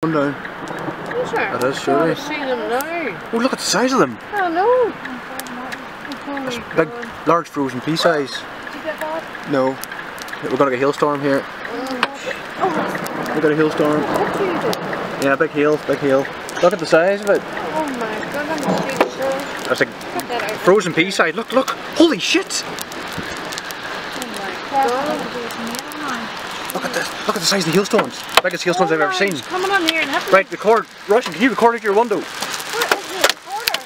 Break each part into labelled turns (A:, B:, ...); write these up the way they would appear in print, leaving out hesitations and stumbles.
A: One down.
B: Is there?
A: It is, surely.
B: I see them now.
A: Oh, look at the size of them.
B: I know.
A: It's big, large frozen pea size.
C: Did you get that?
A: No. We're gonna get a hailstorm here. We got a hailstorm.
B: What do you do?
A: Yeah, big hail, big hail. Look at the size of it.
B: Oh my god, let me see the size.
A: That's like
B: Put that out.
A: frozen pea size. Look, look. Holy shit!
B: Oh my god.
A: Look at this. Look at the size of the hailstones. Biggest hailstones I've ever seen.
B: It's coming on here and having.
A: Right, record. Russian, can you record out your window?
B: What is it? Order.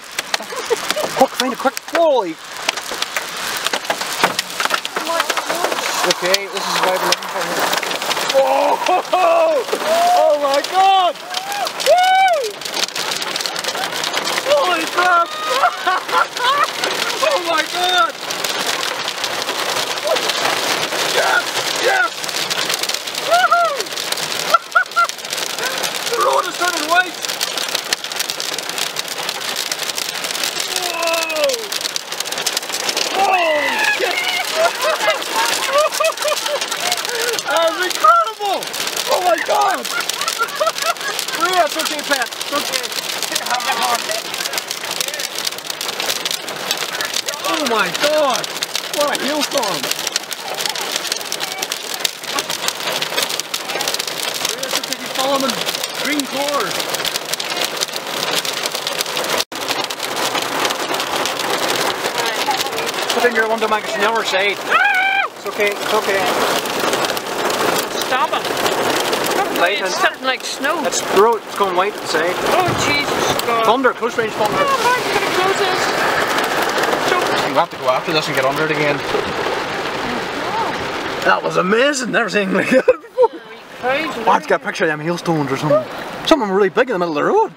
A: Quick, find a quick. Holy. Okay, this is why we're looking for here. Whoa! Oh my god! Woo! Holy crap! Oh my god! Yes! Yes! Woohoo! The road is turning white! Whoa! Holy shit! That was incredible! Oh my god! Maria, it's okay, Pat. It's okay. Have that on. Oh my god! What a hailstorm! Maria, it's okay. Keep following green colours. Put in your window magazine on the other side. It's okay, it's okay.
B: Stop it.
A: Light
B: It's something like snow.
A: It's the road, it's going white inside.
B: Oh Jesus God.
A: Thunder, close range thunder.
B: Oh my, you gotta close this.
A: You have to go after this and get under it again. That was amazing, never seen like that before.
B: Crazy.
A: Let's get a picture of them hailstones or something. Some of them really big in the middle of the road.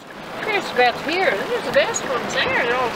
B: Here's the best here. There's the best ones there. They're all